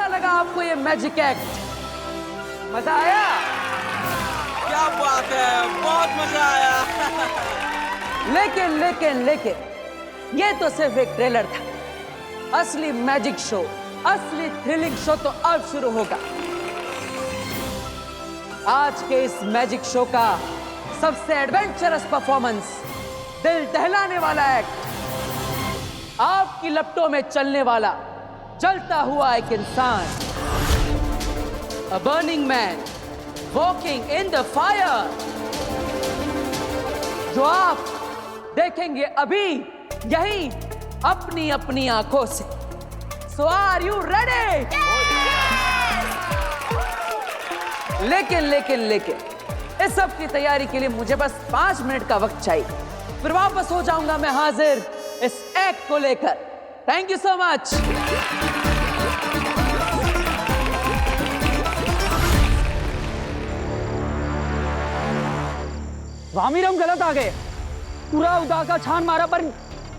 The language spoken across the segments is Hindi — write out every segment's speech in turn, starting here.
कैसा लगा आपको ये मैजिक एक्ट? मजा आया? क्या बात है, बहुत मजा आया। लेकिन ये तो सिर्फ एक ट्रेलर था। असली मैजिक शो, असली थ्रिलिंग शो तो अब शुरू होगा। आज के इस मैजिक शो का सबसे एडवेंचरस परफॉर्मेंस, दिल दहलाने वाला एक्ट, आपकी लपटों में चलने वाला जलता हुआ एक इंसान, अ burning man walking in the fire, जो आप देखेंगे अभी यही अपनी अपनी आंखों से। सो आर यू रेडी? लेकिन इस सब की तैयारी के लिए मुझे बस 5 मिनट का वक्त चाहिए, फिर वापस हो जाऊंगा मैं हाजिर इस एक्ट को लेकर। Thank you so much. वामिर, हम गलत आ गए। पूरा उदा का छान मारा पर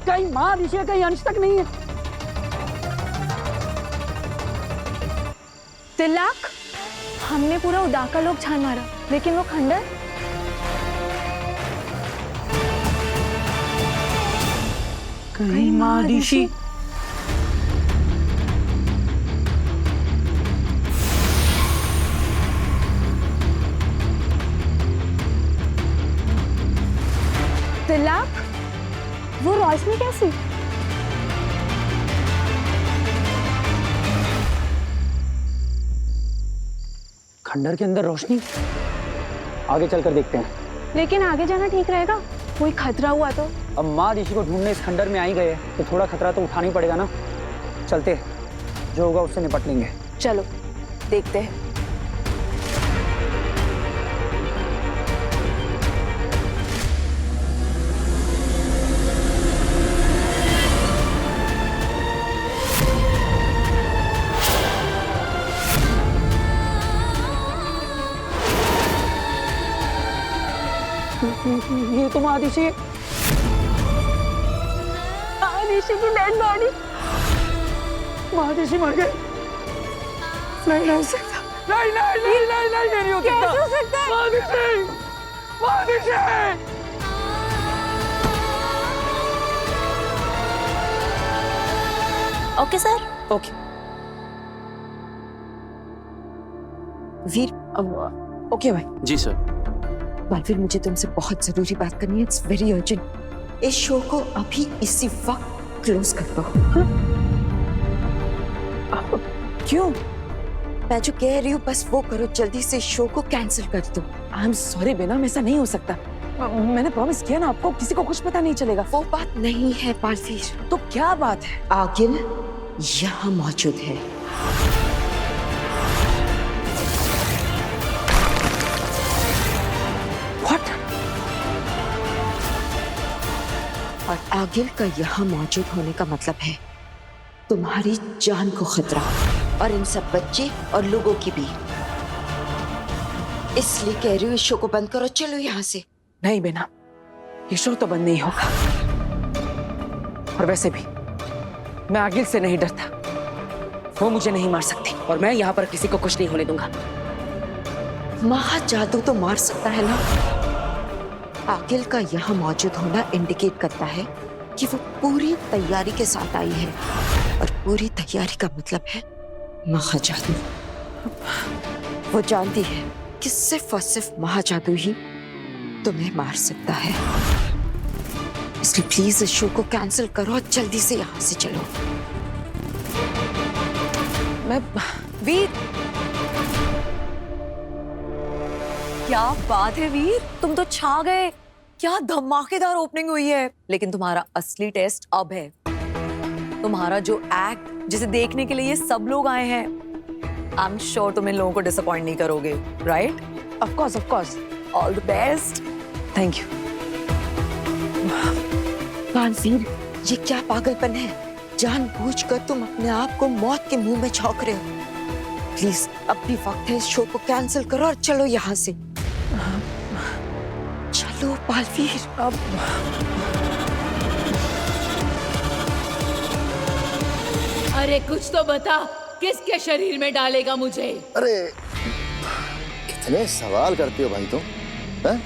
कहीं मां विषय कहीं अंश तक नहीं है। तिलक, हमने पूरा उदा का लोग छान मारा, लेकिन वो खंडर कहीं मां ऋषि। तिलक, वो रोशनी कैसी? खंडर के अंदर रोशनी। आगे चलकर देखते हैं। लेकिन आगे जाना ठीक रहेगा, कोई खतरा हुआ तो? अब माँ ऋषि को ढूंढने इस खंडर में आ ही गए तो थोड़ा खतरा तो उठाना ही पड़ेगा ना। चलते, जो होगा उससे निपट लेंगे। चलो देखते हैं। ये तो माँ ऋषि, ऋषि की डेड बॉडी। माँ ऋषि मर गए। नहीं हो सकता। नहीं हो कैसे हो सकता है? माँ ऋषि, माँ Rishi. Okay sir. Okay Veer, okay भाई। जी सर। बालवीर, मुझे तुमसे बहुत जरूरी बात करनी है। It's very urgent. इस शो को अभी इसी वक्त क्लोज कर दो। क्यों? मैं जो कह रही हूँ बस वो करो, जल्दी से शो को कैंसिल कर दो। आई एम सॉरी बेनम, ऐसा नहीं हो सकता। मैंने प्रॉमिस किया ना आपको, किसी को कुछ पता नहीं चलेगा। वो बात नहीं है बालवीर। तो क्या बात है? आगिल यहाँ मौजूद है। व्हाट? और आगिल का यहाँ मौजूद होने का मतलब है तुम्हारी जान को खतरा, और इन सब बच्चे और लोगों की भी। इसलिए कह रही हूँ इस शो को बंद करो। चलो यहाँ से। नहीं बेना, ये शो तो बंद नहीं होगा। और वैसे भी मैं आगिल से नहीं डरता, वो मुझे नहीं मार सकती, और मैं यहाँ पर किसी को कुछ नहीं होने दूंगा। महा जादू तो मार सकता है ना। आगिल का यहाँ मौजूद होना इंडिकेट करता है कि वो पूरी तैयारी के साथ आई है, और पूरी तैयारी का मतलब है महाजादू। वो जानती है कि सिर्फ और सिर्फ महाजादू ही तुम्हें मार सकता है। इसलिए प्लीज इस शो को कैंसिल करो और जल्दी से यहाँ से चलो। मैं वीर, क्या बात है वीर, तुम तो छा गए। क्या धमाकेदार ओपनिंग हुई है। लेकिन तुम्हारा असली टेस्ट अब है। तुम्हारा जो एक्ट, जिसे देखने के लिए ये सब लोग आए हैं, आई एम श्योर तुम इन लोगों को डिसअपॉइंट नहीं करोगे, right? Of course. All the best. Thank you. Baalveer, ये क्या पागलपन है? जानबूझकर तुम अपने आप को मौत के मुंह में झोंक रहे हो। प्लीज अब भी वक्त है, इस शो को कैंसिल करो और चलो यहाँ से। चलो बालवीर। अब अरे कुछ तो बता, किसके शरीर में डालेगा मुझे? अरे कितने सवाल करती हो भाई तुम, हैं?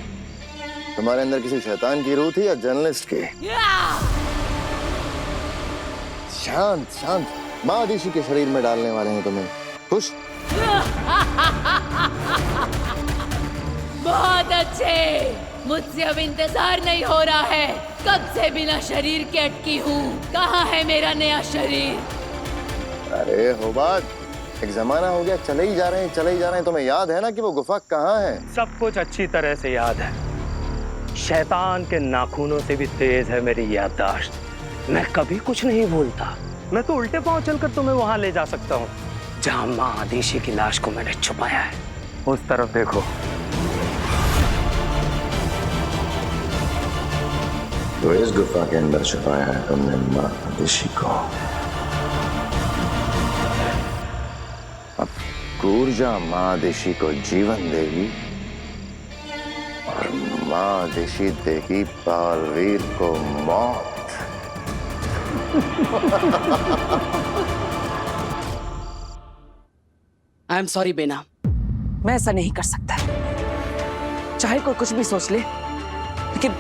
तुम्हारे अंदर किसी शैतान की रूह थी या जर्नलिस्ट की? शांत शांत, महादिशी के शरीर में डालने वाले हैं तुम्हें। खुश? बहुत अच्छे, मुझसे अब इंतजार नहीं हो रहा है। कब से बिना शरीर के अटकी हूँ। कहाँ है मेरा नया शरीर? अरे होबाद, एक जमाना हो गया, चले ही जा रहे हैं, चले ही जा रहे हैं। तुम्हें याद है ना कि वो गुफा कहाँ है? सब कुछ अच्छी तरह से याद है। शैतान के नाखूनों से भी तेज है मेरी याददाश्त। मैं कभी कुछ नहीं भूलता। मैं तो उल्टे पांव चलकर तुम्हें वहां ले जा सकता हूँ जहां माँ आदिशी की लाश को मैंने छुपाया है। उस तरफ देखो। तो इस गुफा के अंदर छुपाया है तुमने माँ आदिशी को। अब ऊर्जा माँ आदिशी को जीवन देगी और माँ आदिशी देगी बालवीर को मौत। आई एम सॉरी बेना, मैं ऐसा नहीं कर सकता। चाहे कोई कुछ भी सोच ले, लेकिन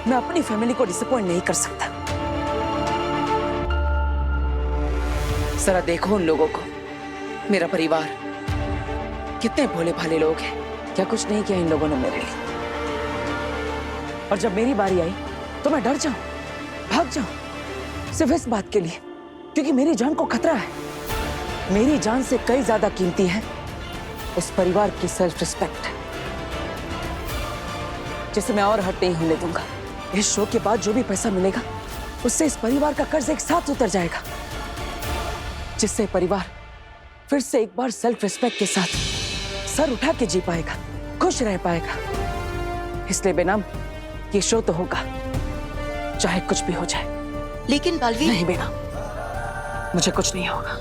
मैं अपनी फैमिली को डिसअपॉइंट नहीं कर सकता। जरा देखो उन लोगों को, मेरा परिवार, कितने भोले भाले लोग हैं। क्या कुछ नहीं किया इन लोगों ने मेरे लिए। और जब मेरी बारी आई तो मैं डर जाऊं, भाग जाऊं, सिर्फ इस बात के लिए क्योंकि मेरी जान को खतरा है। मेरी जान से कई ज्यादा कीमती है इस परिवार की सेल्फ रिस्पेक्ट, जिसे मैं और हट नहीं होने दूंगा। इस शो के बाद जो भी पैसा मिलेगा उससे इस परिवार का कर्ज एक साथ उतर जाएगा, जिससे परिवार फिर से एक बार सेल्फ रिस्पेक्ट के साथ सर उठा के जी पाएगा, खुश रह पाएगा। इसलिए बेनाम ये शो तो होगा, चाहे कुछ भी हो जाए। लेकिन बालवीर, नहीं बेना, मुझे कुछ नहीं होगा।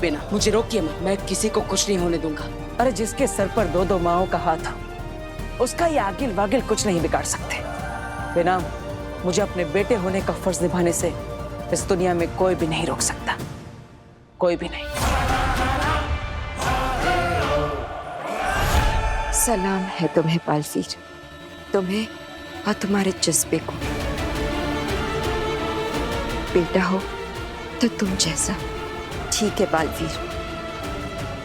बेना, मुझे रोकिए मत, मैं किसी को कुछ नहीं होने दूंगा। अरे जिसके सर पर दो दो माओं का हाथ हो, उसका ये आगिल वागिल कुछ नहीं बिगाड़ सकते। बेना, मुझे अपने बेटे होने का फर्ज निभाने से इस दुनिया में कोई भी नहीं रोक सकता, कोई भी नहीं। सलाम है तुम्हें बालवीर, तुम्हें और तुम्हारे जज्बे को। बेटा हो तो तुम जैसा। ठीक है बालवीर,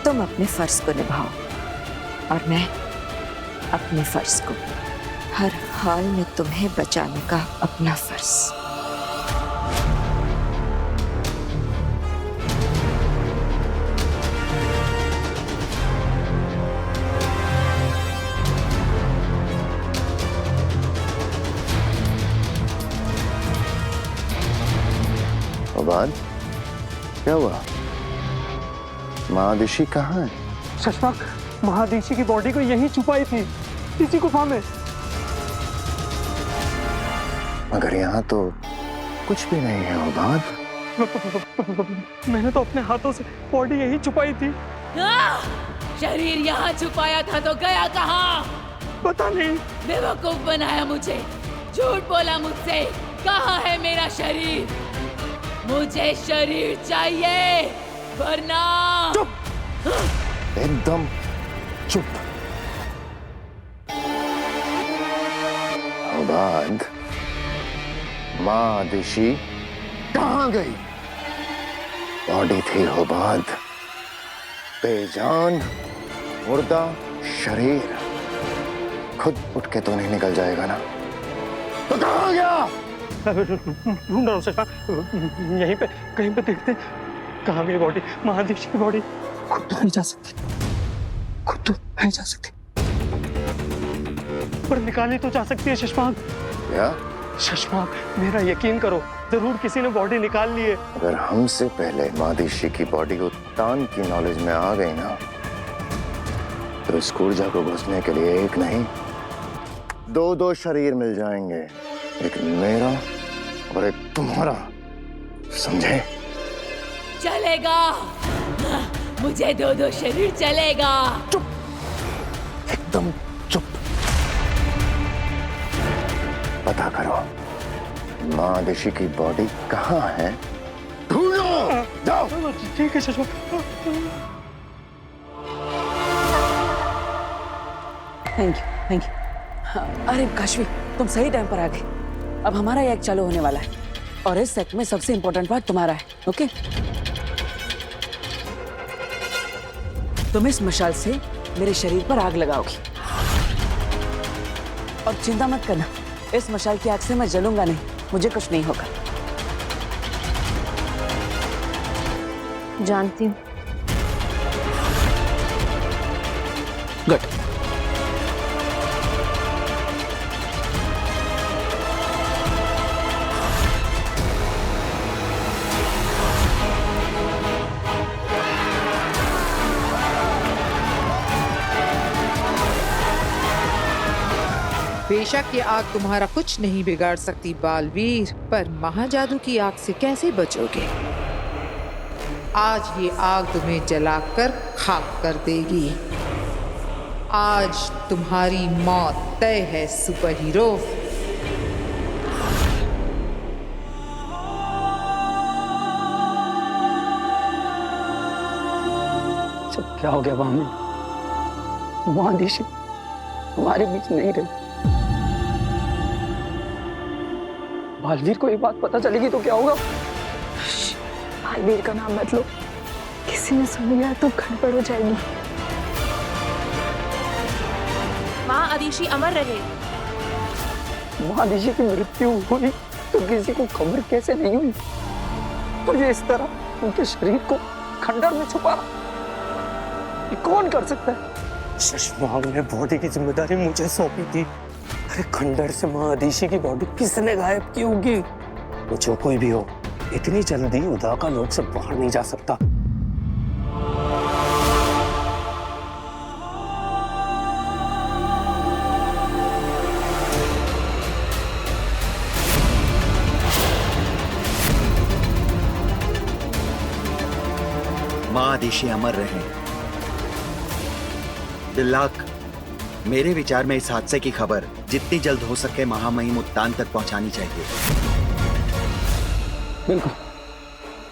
तुम अपने फर्ज को निभाओ और मैं अपने फर्ज को। हर हाल में तुम्हें बचाने का अपना फर्ज। होबाद, क्या हुआ? माँ आदिशी कहाँ है? शशांक, महादिशी की बॉडी को यहीं छुपाई थी, इसी गुफा में। मगर यहाँ तो कुछ भी नहीं है होबाद। मैंने तो अपने हाथों से बॉडी यहीं छुपाई थी। शरीर यहाँ छुपाया था तो गया कहाँ? पता नहीं। बेवकूफ बनाया मुझे, झूठ बोला मुझसे। कहाँ है मेरा शरीर? मुझे शरीर चाहिए, वरना चुप, एकदम चुप। होबाद, माँ आदिशी कहाँ गई? बॉडी थी होबाद, बेजान मुर्दा शरीर। खुद उठ के तो नहीं निकल जाएगा ना? तो कहाँ गया? ढूंढ रहा हूँ शशांक, यहीं पे कहीं पे देखते हैं कहाँ गई बॉडी। महादिशी की बॉडी खुद तो नहीं जा सकती, खुद तो नहीं जा सकती, पर निकाली तो जा सकती है शशांक। क्या? शशांक, मेरा यकीन करो, जरूर किसी ने बॉडी निकाल ली है। अगर हमसे पहले महादिशी की बॉडी को तान की नॉलेज में आ गई ना, तो इस ऊर्जा को घुसने के लिए एक नहीं, दो दो शरीर मिल जाएंगे, एक मेरा और एक तुम्हारा, समझे? चलेगा, मुझे दो दो शरीर चलेगा। चुप, एकदम चुप। पता करो माँ आदिशी की बॉडी कहाँ है, ढूंढो। जाओ। ठीक है चश्मा। Thank you. अरे काशवी, तुम सही टाइम पर आ गए। अब हमारा ये एक्ट चालू होने वाला है और इस एक्ट में सबसे इंपॉर्टेंट पार्ट तुम्हारा है। ओके, तुम इस मशाल से मेरे शरीर पर आग लगाओगी और चिंता मत करना, इस मशाल की आग से मैं जलूंगा नहीं, मुझे कुछ नहीं होगा। जानती हूँ। गुड। बेशक ये आग तुम्हारा कुछ नहीं बिगाड़ सकती बालवीर, पर महाजादू की आग से कैसे बचोगे? आज ये आग तुम्हें जलाकर खाक कर देगी। आज तुम्हारी मौत तय है सुपर हीरो। सब क्या हो गया भाभी? महादिशी हमारे बीच नहीं रही। बालवीर को ये बात पता चलेगी तो क्या होगा? बालवीर का नाम मत लो, किसी ने सुन लिया तो गड़बड़ हो जाएगी। माँ आदिशी अमर रहे। महादिशी की मृत्यु हुई तो किसी को खबर कैसे नहीं हुई? और ये इस तरह उनके शरीर को खंडर में छुपा, ये कौन कर सकता है? चश्मा ने बॉडी की जिम्मेदारी मुझे सौंपी थी। अरे खंडर से महादिशी की बॉडी किसने गायब की होगी? वो जो कोई भी हो, इतनी जल्दी उदा का लोक से बाहर नहीं जा सकता। महादिशी अमर रहे। दिल्लाक, मेरे विचार में इस हादसे की खबर जितनी जल्द हो सके महामहिम उत्तान तक पहुंचानी चाहिए। बिल्कुल,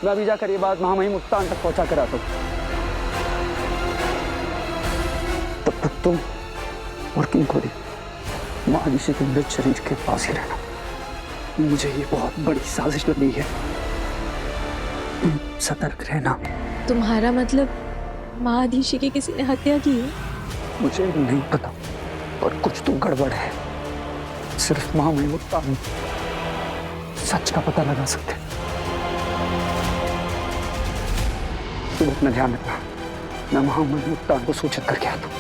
मैं अभी जाकर ये बात महामहिम उत्तान तक पहुंचा कर आता हूं। तब तक तुम और किंग खोरी महादिशी के मृत शरीर के पास ही रहना। मुझे ये बहुत बड़ी साजिश लग रही है, तुम सतर्क रहना। तुम्हारा मतलब महादिशी की किसी ने हत्या की है? मुझे नहीं पता, और कुछ तो गड़बड़ है। सिर्फ महामहिम उत्तान सच का पता लगा सकते। तुम अपना ध्यान रखना, मैं महामहिम उत्तान को सूचित करके आता हूं।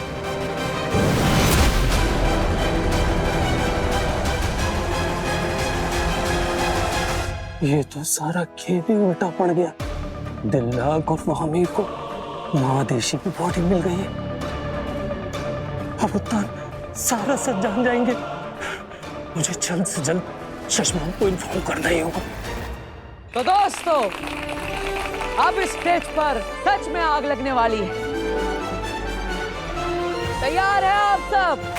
ये तो सारा खेल ही उल्टा पड़ गया। दिल्लाक और महामीर को महादेशी की बॉडी मिल गई है। अब उत्तान सारा सच जान जाएंगे। मुझे जल्द से जल्द चश्मा को इन्फॉर्म करना ही होगा। तो दोस्तों, अब इस स्टेज पर सच में आग लगने वाली है। तैयार है आप सब?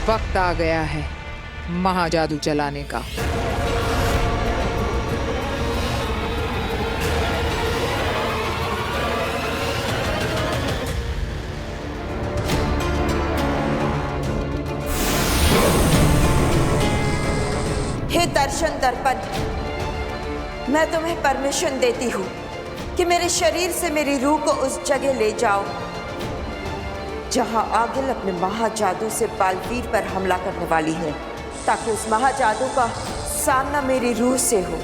वक्त आ गया है महाजादू चलाने का। दर्शन दर्पण, मैं तुम्हें परमिशन देती हूँ कि मेरे शरीर से मेरी रूह को उस जगह ले जाओ जहां आगिल अपने महाजादू से बालवीर पर हमला करने वाली है, ताकि उस महाजादू का सामना मेरी रूह से हो,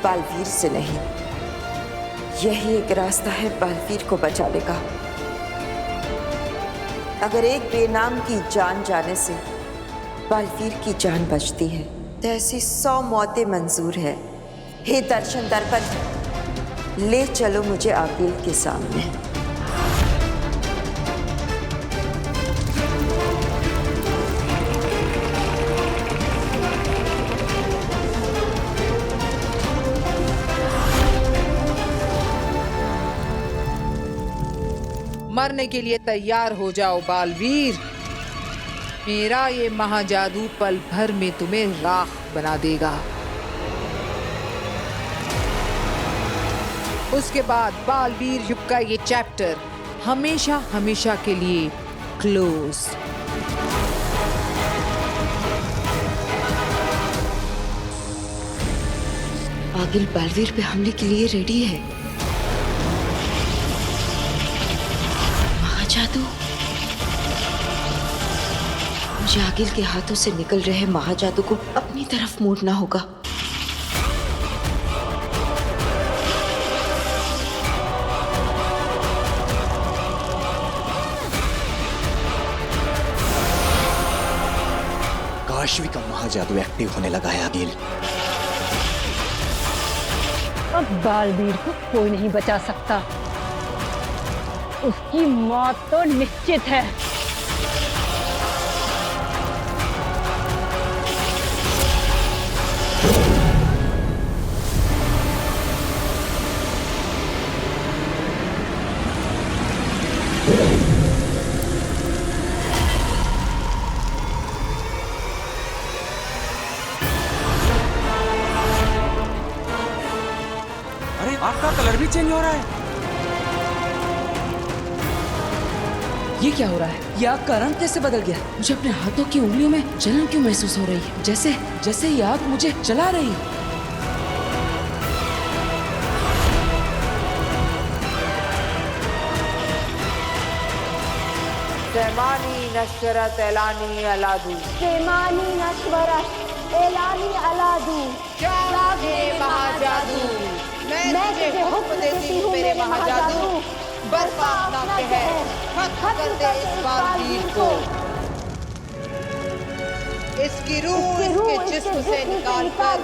बालवीर से नहीं। यही एक रास्ता है बालवीर को बचाने का। अगर एक बेनाम की जान जाने से बालवीर की जान बचती है तो ऐसी 100 मौतें मंजूर है। हे दर्शन दर्पण, ले चलो मुझे आगिल के सामने। मरने के लिए तैयार हो जाओ बालवीर। मेरा ये महाजादू पल भर में तुम्हें राख बना देगा। उसके बाद बालवीर युग का ये चैप्टर हमेशा हमेशा के लिए क्लोज। आगिल बालवीर पे हमले के लिए रेडी है। महाजादू, मुझे आगिल के हाथों से निकल रहे महाजादू को अपनी तरफ मोड़ना होगा। काशवी का महाजादू एक्टिव होने लगा है आगिल। अब बालवीर को कोई नहीं बचा सकता, उसकी मौत तो निश्चित है। अरे आग का कलर भी चेंज हो रहा है। ये क्या हो रहा है? ये आग का रंग कैसे बदल गया? मुझे अपने हाथों की उंगलियों में जलन क्यों महसूस हो रही है? जैसे जैसे ये आग मुझे जला रही है। सेमानी नशरत एलानी अलादू, सेमानी नश्वरत एलानी अलादू, जागे महाजादू, मैं तुझे हुक्म देती हूँ मेरे महाजादू, बर्पा अपना कहर, खत्म कर दे इस बालवीर को। इसकी रूह इसके जिस्म से निकाल कर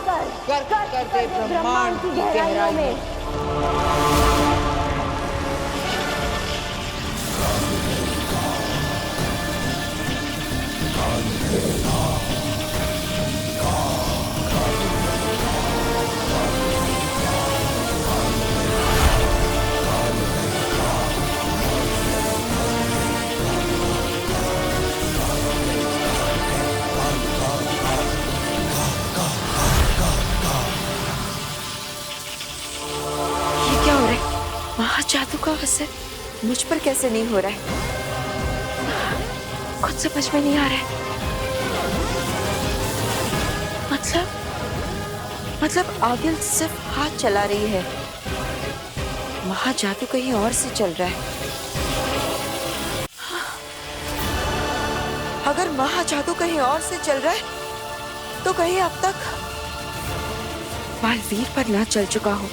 गर्क कर दे ब्रह्मांड की गहराई में। महाजादू का असर मुझ पर कैसे नहीं हो रहा है? कुछ समझ में नहीं आ रहा है। मतलब आगिल सिर्फ हाथ चला रही है, महाजादू कहीं और से चल रहा है। अगर महाजादू कहीं और से चल रहा है तो कहीं अब तक बालवीर पर ना चल चुका हो।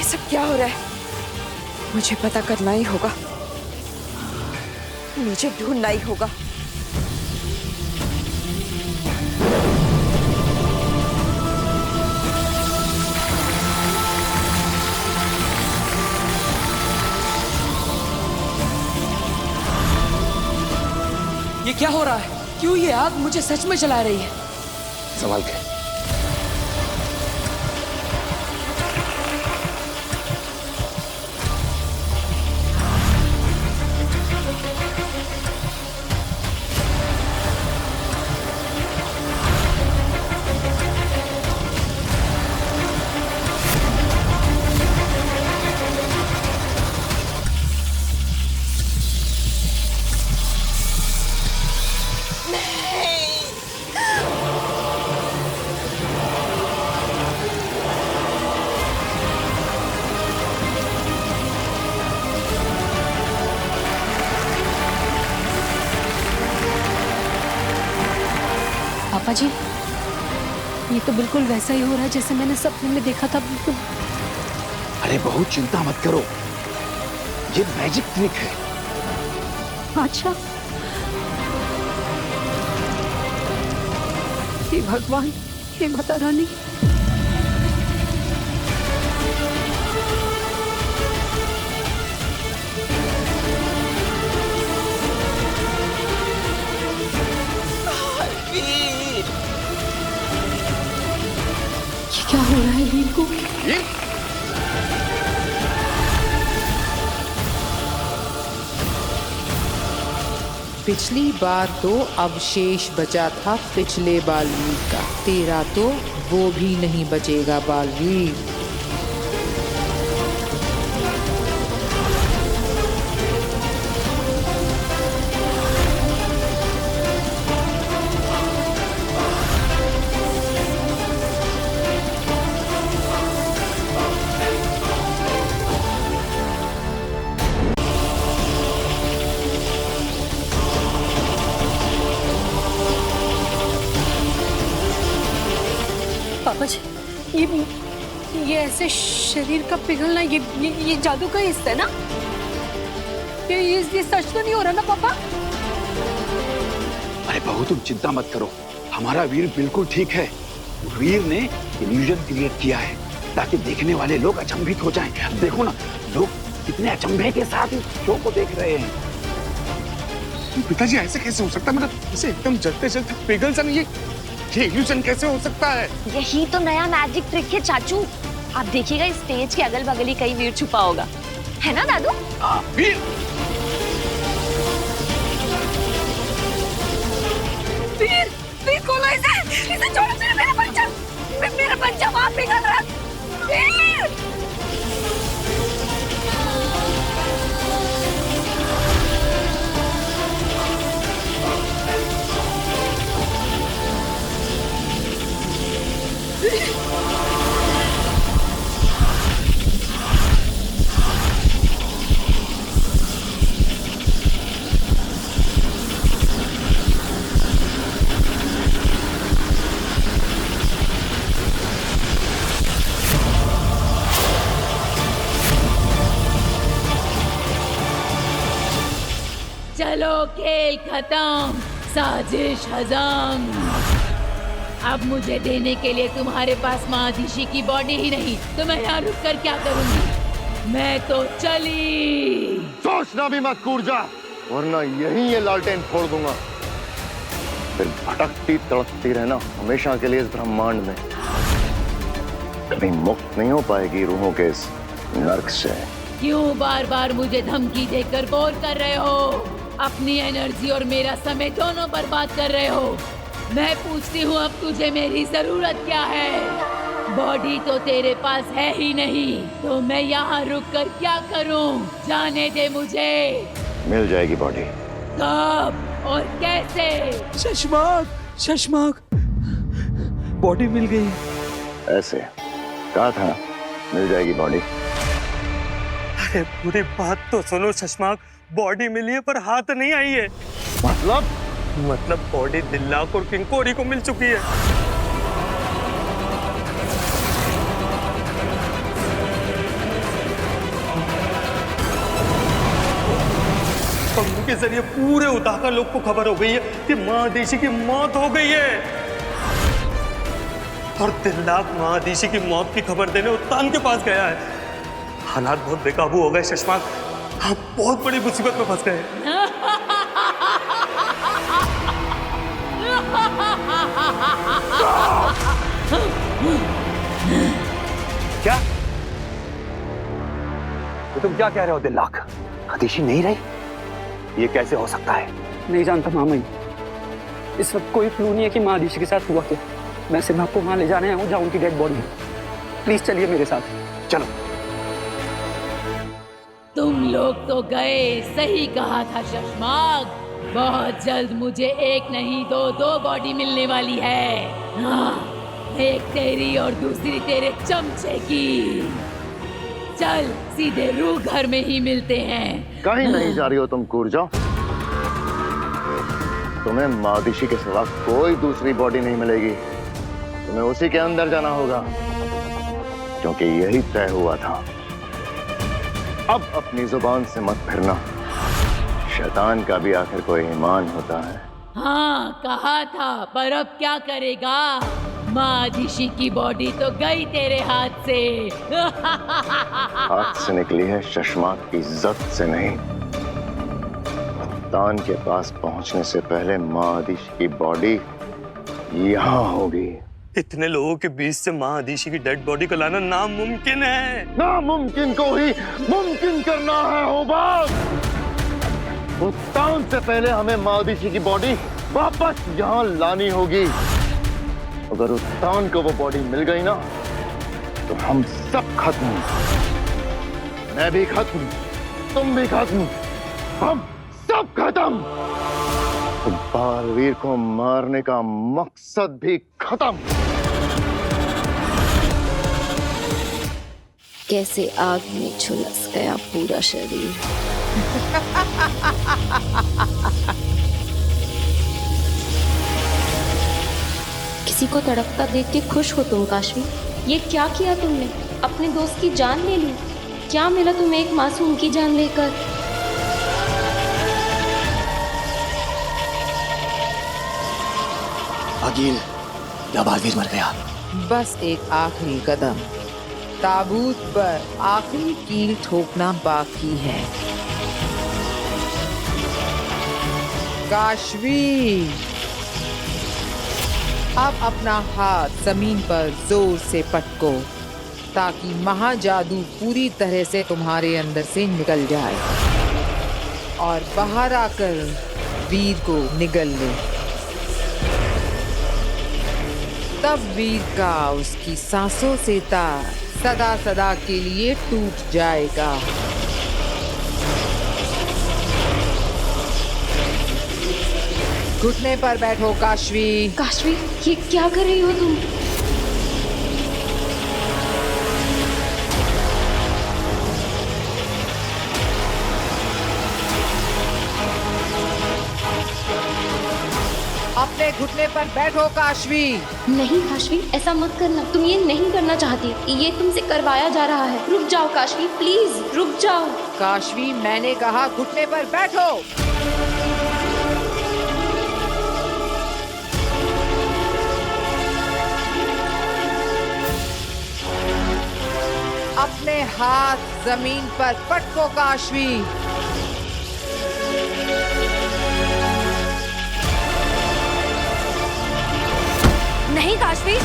सब क्या हो रहा है? मुझे पता करना ही होगा, मुझे ढूंढना ही होगा। ये क्या हो रहा है? क्यों ये आग मुझे सच में जला रही है? संभाल के। पापा जी, ये तो बिल्कुल वैसा ही हो रहा है जैसे मैंने सपने में देखा था। बिल्कुल। अरे बहुत चिंता मत करो, ये मैजिक ट्रिक है। अच्छा, हे भगवान, हे माता रानी। ये क्या हो रहा है वीर को? पिछली बार तो अवशेष बचा था पिछले बालवीर का, तेरा तो वो भी नहीं बचेगा बालवीर। पापा जी, ये ऐसे शरीर का पिघलना, ये जादू का हिस्सा है ना? ये सच तो नहीं हो रहा ना पापा? अरे बहू तुम चिंता मत करो, हमारा वीर बिल्कुल ठीक है। वीर ने इल्यूजन क्रिएट किया है ताकि देखने वाले लोग अचंभित हो जाएं। अब देखो ना, लोग कितने अचंभे के साथ इस शो को देख रहे हैं। पिताजी ऐसे कैसे हो सकता है? मतलब इसे एकदम जलते जलते पिघल सा नहीं, ये इल्यूजन कैसे हो सकता है? यही तो नया मैजिक ट्रिक है चाचू। आप देखिएगा इस स्टेज के अगल बगल ही कहीं वीर छुपा होगा, है ना दादू? हाँ, वीर। वीर खोलो इसे छोड़ो, मेरा बच्चा वहाँ पिघल रहा है। वीर! चलो खेल खत्म, साजिश हजम। अब मुझे देने के लिए तुम्हारे पास महादिशी की बॉडी ही नहीं तो मैं यहाँ रुक कर क्या करूंगी? मैं तो चली। सोचना भी मत कूर्जा, वरना यहीं ये लालटेन फोड़ दूंगा। फिर भटकती तड़पती रहना हमेशा के लिए इस ब्रह्मांड में। कभी मुक्त नहीं हो पाएगी रूहों के इस नर्क से। क्यों बार बार मुझे धमकी देकर बोर कर रहे हो? अपनी एनर्जी और मेरा समय दोनों बर्बाद कर रहे हो। मैं पूछती हूँ, अब तुझे मेरी जरूरत क्या है? बॉडी तो तेरे पास है ही नहीं, तो मैं यहाँ रुक कर क्या करूँ? जाने दे मुझे। मिल जाएगी बॉडी। कब और कैसे? शशमाक, बॉडी मिल गई। ऐसे कहा था मिल जाएगी बॉडी। अरे पूरी बात तो सुनो शशमाक, बॉडी मिली है पर हाथ नहीं आई है। मतलब बॉडी दिल्लाक और किंकोरी को मिल चुकी है। पंगु के जरिए पूरे उताका लोग को खबर हो गई है कि महादेशी की मौत हो गई है। और दिल्लाक महादेशी की मौत की खबर देने उत्तान के पास गया है। हालात बहुत बेकाबू हो गए शशमाक, आप बहुत बड़ी मुसीबत में फंस गए। क्या? तो तुम क्या कह रहे हो दिल्लाक? महादिशी नहीं रही? ये कैसे हो सकता है? नहीं जानता मामा, इस वक्त कोई क्लू नहीं है कि महादिशी के साथ हुआ क्या। मैं सिर्फ आपको वहां ले जाने आया हूँ जहाँ उनकी डेड बॉडी है। प्लीज चलिए मेरे साथ। चलो। तुम लोग तो गए, सही कहा था शशमाक। बहुत जल्द मुझे एक नहीं दो बॉडी मिलने वाली है। हाँ, एक तेरी और दूसरी तेरे चमचे की। चल सीधे रूह घर में ही मिलते हैं। कहीं नहीं जा रही हो तुम कूर्जा। तुम्हें मादिशी के सिवा कोई दूसरी बॉडी नहीं मिलेगी। तुम्हें उसी के अंदर जाना होगा, क्योंकि यही तय हुआ था। अब अपनी जुबान से मत फिरना। शैतान का भी आखिर कोई ईमान होता है। हाँ कहा था, पर अब क्या करेगा? मादिशी की बॉडी तो गई तेरे हाथ से। हाथ से निकली है शशमाक की इज्जत से नहीं। मुत्तान के पास पहुंचने से पहले मादिशी की बॉडी यहाँ होगी। इतने लोगों के बीच से मादिशी की डेड बॉडी को लाना नामुमकिन है। नामुमकिन को ही मुमकिन करना है होबाज। मुत्तान से पहले हमें मादिशी की बॉडी वापस यहाँ लानी होगी। अगर मुत्तान को वो बॉडी मिल गई ना, तो हम सब खत्म। मैं भी खत्म, तुम भी खत्म, हम सब खत्म। तो बालवीर को मारने का मकसद भी खत्म। कैसे आग में झुलस गया पूरा शरीर। किसी को तड़पता देख के खुश हो तुम काशवी? ये क्या किया तुमने? अपने दोस्त की जान ले ली। क्या मिला तुम्हें एक मासूम की जान लेकर? अकील, या बालवीर मर गया? बस एक आखिरी कदम, ताबूत पर आखिरी कील ठोकना बाकी है। काशवी, अब अपना हाथ जमीन पर जोर से पटको, ताकि महाजादू पूरी तरह से तुम्हारे अंदर से निकल जाए और बाहर आकर वीर को निगल ले। तब वीर का उसकी सांसों से तार सदा सदा के लिए टूट जाएगा। घुटने पर बैठो काशवी। काशवी, ये क्या कर रही हो तुम? अपने घुटने पर बैठो काशवी। नहीं काशवी, ऐसा मत करना। तुम ये नहीं करना चाहती, ये तुमसे करवाया जा रहा है। रुक जाओ काशवी, प्लीज रुक जाओ। काशवी, मैंने कहा घुटने पर बैठो। अपने हाथ जमीन पर पटको काशवी। नहीं काशवी।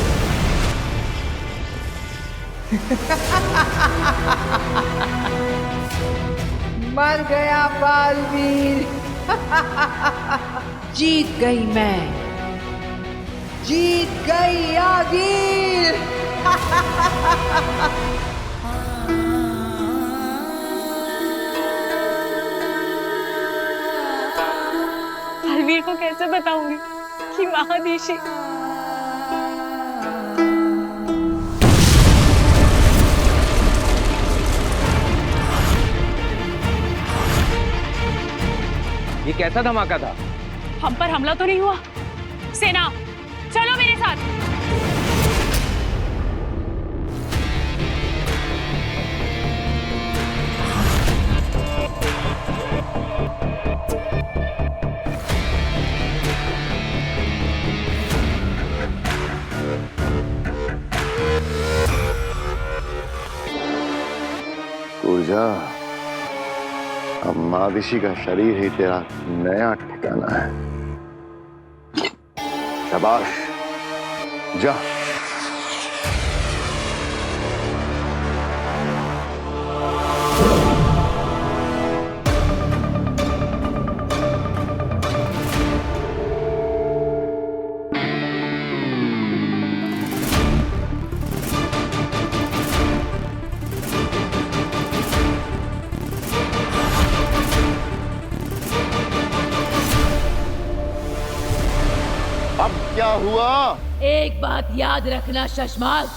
मर गया बालवीर। जीत गई मैं, जीत गई आगीर। बालवीर को कैसे बताऊंगी कि महादिशी ये कैसा धमाका था? हम पर हमला तो नहीं हुआ? सेना, चलो मेरे साथ। पूजा, अब मादिशी का शरीर ही तेरा नया ठिकाना है। शाबाश, जा। अब क्या हुआ? एक बात याद रखना शशमाक,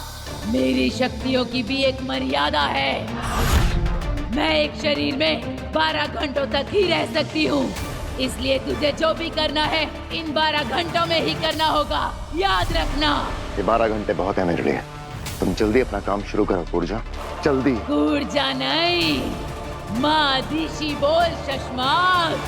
मेरी शक्तियों की भी एक मर्यादा है। मैं एक शरीर में 12 घंटों तक ही रह सकती हूँ, इसलिए तुझे जो भी करना है इन 12 घंटों में ही करना होगा, याद रखना। ये 12 घंटे बहुत है मेरे लिए। तुम जल्दी अपना काम शुरू करो पूर्जा, जल्दी। ऊर्जा नहीं, मादिशी बोल शशमाक।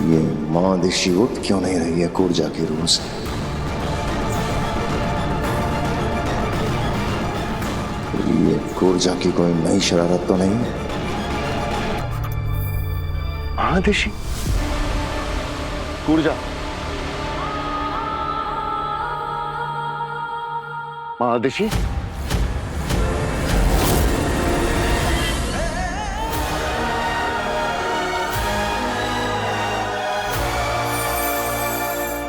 ये माँ दिशी उठ क्यों नहीं रही है कूर्जा की रूह से? ये कूर्जा की कोई नई शरारत तो नहीं? हाँ दिशी, कूर्जा, माँ दिशी,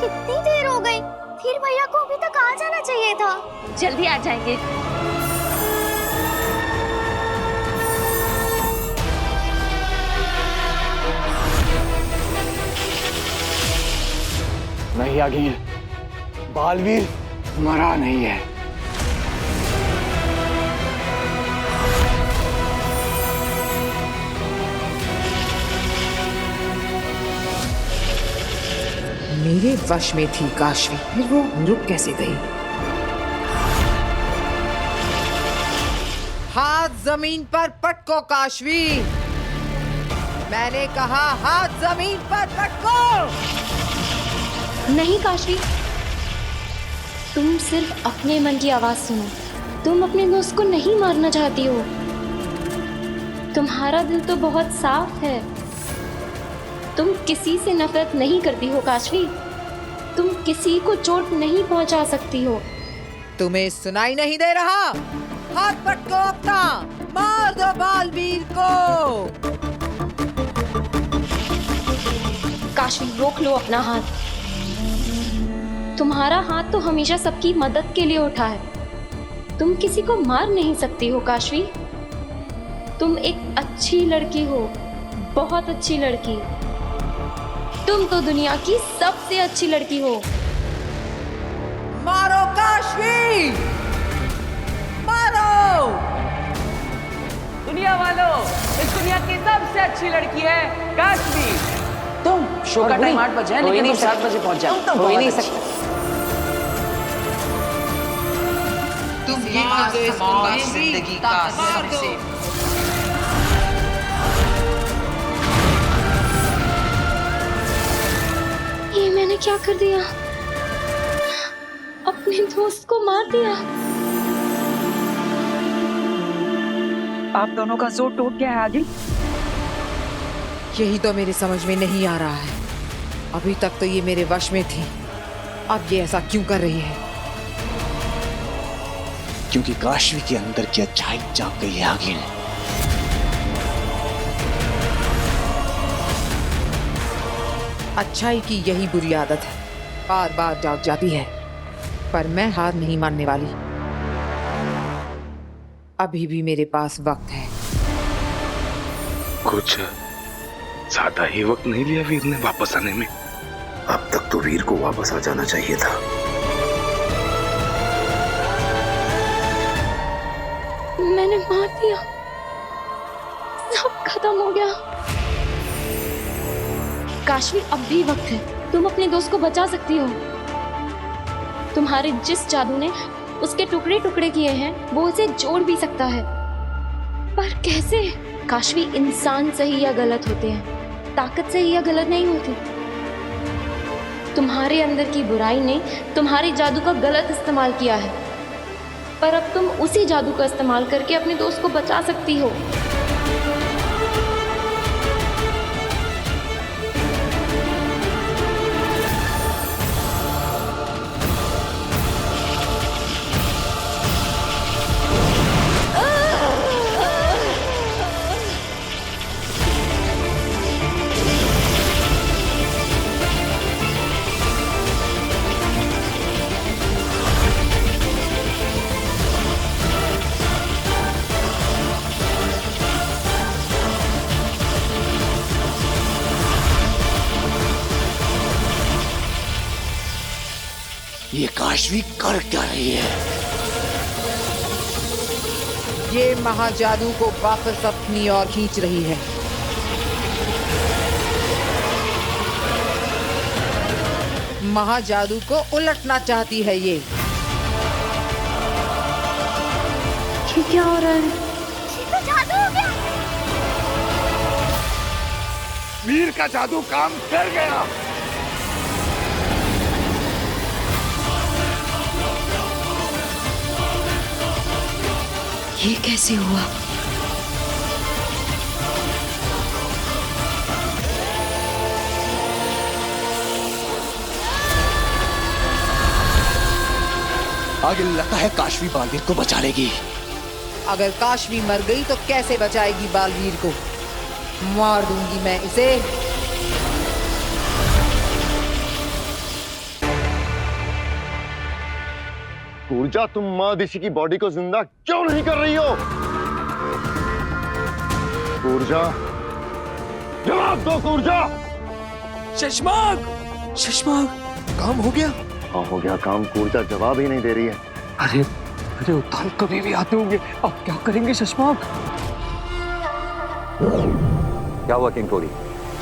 कितनी देर हो गई? फिर भैया को अभी तक आ जाना चाहिए था। जल्दी आ जाएंगे। नहीं आ गई है। बालवीर मरा नहीं है। मेरे वश में थी काशवी, फिर वो रुक कैसे गई? हाथ जमीन पर पटको काशवी, मैंने कहा हाथ जमीन पर पटको। नहीं काशवी, तुम सिर्फ अपने मन की आवाज सुनो। तुम अपने दोस्त को नहीं मारना चाहती हो। तुम्हारा दिल तो बहुत साफ है। तुम किसी से नफरत नहीं करती हो काशवी। तुम किसी को चोट नहीं पहुंचा सकती हो। तुम्हें सुनाई नहीं दे रहा? हाथ पटको अपना, मार दो बालवीर को। काशवी रोक लो अपना हाथ। तुम्हारा हाथ तो हमेशा सबकी मदद के लिए उठा है। तुम किसी को मार नहीं सकती हो काशवी। तुम एक अच्छी लड़की हो, बहुत अच्छी लड़की। तुम तो दुनिया की सबसे अच्छी लड़की हो। मारो काशवी, मारो। दुनिया वालों, इस दुनिया की सबसे अच्छी लड़की है काशवी। तुम शो का टाइम 8 बजे है, लेकिन तुम 7 बजे पहुंच जाओ। तुम तो हो ही नहीं सकते। तुम ये जिंदगी का सबसे ये मैंने क्या कर दिया? अपने दोस्त को मार दिया। आप दोनों का जोर टूट गया है आगे। यही तो मेरे समझ में नहीं आ रहा है। अभी तक तो ये मेरे वश में थी, अब ये ऐसा क्यों कर रही है? क्योंकि काशवी के अंदर की अच्छाई जाग गई है आगे। अच्छाई की यही बुरी आदत है, बार बार जाग जाती है। पर मैं हार नहीं मानने वाली। अभी भी मेरे पास वक्त है। कुछ ज्यादा ही वक्त नहीं लिया वीर ने वापस आने में। अब तक तो वीर को वापस आ जाना चाहिए था। मैंने मार दिया, सब खत्म हो गया। काशवी अब भी वक्त है। तुम अपने दोस्त को बचा सकती हो। तुम्हारे जिस जादू ने उसके टुकड़े टुकड़े किए हैं, वो उसे जोड़ भी सकता है। पर कैसे? काशवी, इंसान सही या गलत होते हैं, ताकत सही या गलत नहीं होती। तुम्हारे अंदर की बुराई ने तुम्हारे जादू का गलत इस्तेमाल किया है, पर अब तुम उसी जादू का इस्तेमाल करके अपने दोस्त को बचा सकती हो। ये काशवी कर क्या रही है? ये महाजादू को वापस अपनी ओर खींच रही है। महाजादू को उलटना चाहती है ये। क्या हो रहा है? जादू हो गया। वीर का जादू काम कर गया। ये कैसे हुआ? आगे लगता है काशवी बालवीर को बचा लेगी। अगर काशवी मर गई तो कैसे बचाएगी बालवीर को? मार दूंगी मैं इसे। ऊर्जा, तुम माँ दिशी की बॉडी को जिंदा क्यों नहीं कर रही हो? ऊर्जा, जवाब दो ऊर्जा। शशमाग, शशमाग, काम हो गया? हाँ हो गया काम। ऊर्जा जवाब ही नहीं दे रही है। अरे अरे उत्थान कभी भी आते होंगे, अब क्या करेंगे शशमाग? क्या हुआ किंकोरी?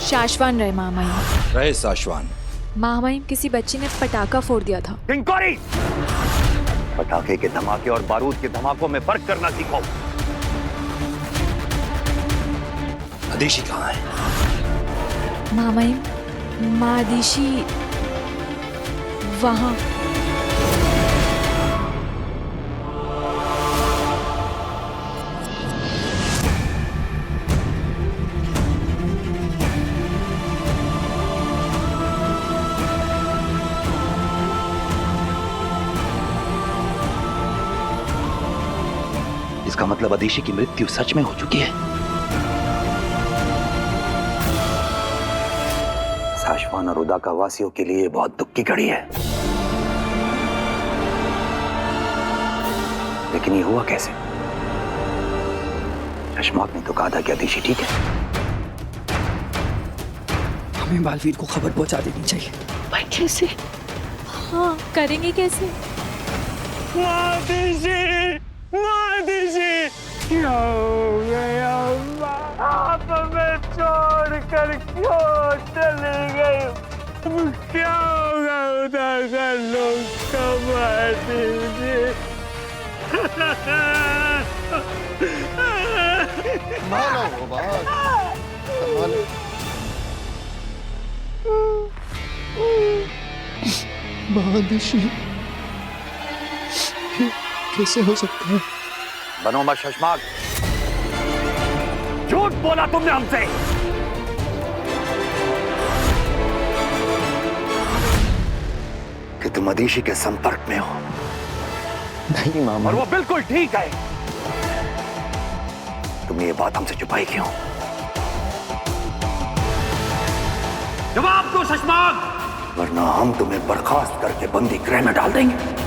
शाश्वान रहे महामहिम। रहे साशवान। महामहिम, किसी बच्ची ने पटाखा फोड़ दिया था। किंकोरी, पटाखे के धमाके और बारूद के धमाकों में फर्क करना सीखो। अदिशी कहाँ है? महामहिम, मादिशी वहां। इसका मतलब अदिशी की मृत्यु सच में हो चुकी है। साशवान और उदाका वासियों के लिए बहुत दुख की घड़ी है। लेकिन ये हुआ कैसे? शशमाक ने तो कहा था कि अदिशी ठीक है। हमें बालवीर को खबर पहुंचा देनी चाहिए। पर कैसे? हाँ, करेंगे कैसे? क्या हो गया? आप हमें छोड़ कर क्यों चले गए? क्या होगा उदाका लोग कमा दीजिए। मानो वो बात, मानो। महादिशी, कैसे हो सकता है? बनो मत शशमाक, झूठ बोला तुमने हमसे। कि तुम अदिशी के संपर्क में हो। नहीं मामा। और वो बिल्कुल ठीक है। तुमने ये बात हमसे छुपाई क्यों? जवाब दो शशमाक, वरना हम तुम्हें बर्खास्त करके बंदी गृह में डाल देंगे।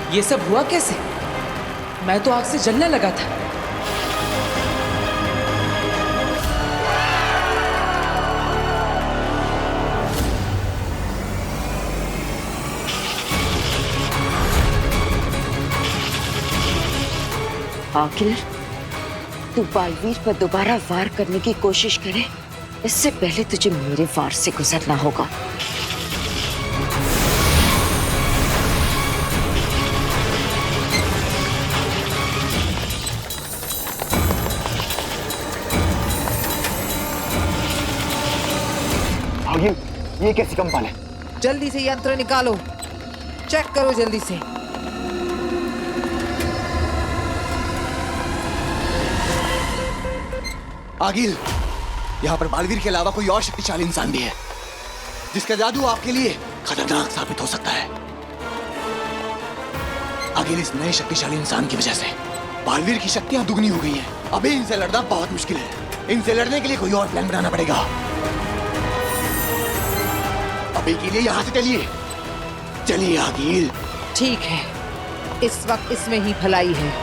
ये सब हुआ कैसे? मैं तो आग से जलने लगा था। आखिर तू बालवीर पर दोबारा वार करने की कोशिश करे, इससे पहले तुझे मेरे वार से गुजरना होगा। ये कैसी कंपन है? जल्दी से यंत्र निकालो, चेक करो जल्दी से। आगिल, यहाँ पर बालवीर के अलावा कोई और शक्तिशाली इंसान भी है जिसका जादू आपके लिए खतरनाक साबित हो सकता है। आगिल, इस नए शक्तिशाली इंसान की वजह से बालवीर की शक्तियां दुगनी हो गई हैं। अभी इनसे लड़ना बहुत मुश्किल है। इनसे लड़ने के लिए कोई और प्लान बनाना पड़ेगा। अभी के लिए यहाँ से चलिए। चलिए आगिल। ठीक है, इस वक्त इसमें ही भलाई है।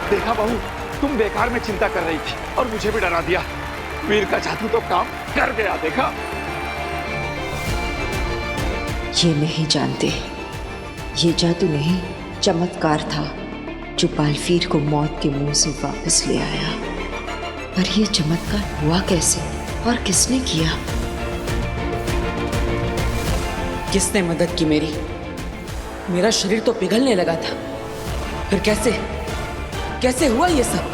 देखा बहू, तुम बेकार में चिंता कर रही थी और मुझे भी डरा दिया। वीर का जादू तो काम कर गया। देखा, ये नहीं जानते, ये जादू नहीं चमत्कार था जो बालवीर को मौत के मुंह से वापस ले आया। पर ये चमत्कार हुआ कैसे और किसने किया? किसने मदद की मेरी? मेरा शरीर तो पिघलने लगा था, फिर कैसे हुआ ये सब?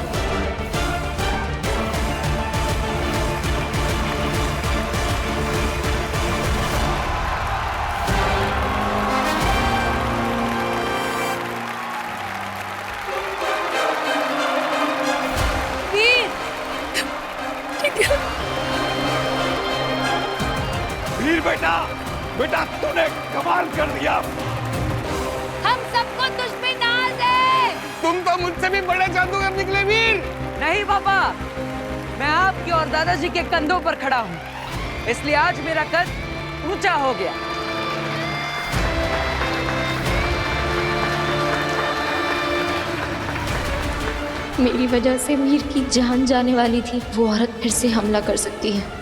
वीर बेटा तूने कमाल कर दिया। हम सबको तुझ पे नाज है। तुम तो मुझसे भी बड़े जादूगर निकले वीर। नहीं पापा, मैं आपके और दादाजी के कंधों पर खड़ा हूँ, इसलिए आज मेरा कद ऊंचा हो गया। मेरी वजह से वीर की जान जाने वाली थी। वो औरत फिर से हमला कर सकती है।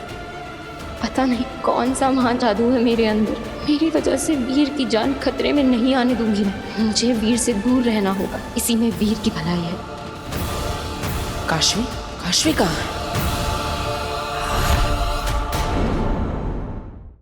पता नहीं कौन सा महान जादू है मेरे अंदर। मेरी वजह से वीर की जान खतरे में नहीं आने दूंगी मैं। मुझे वीर से दूर रहना होगा, इसी में वीर की भलाई है। काशवी कहाँ है?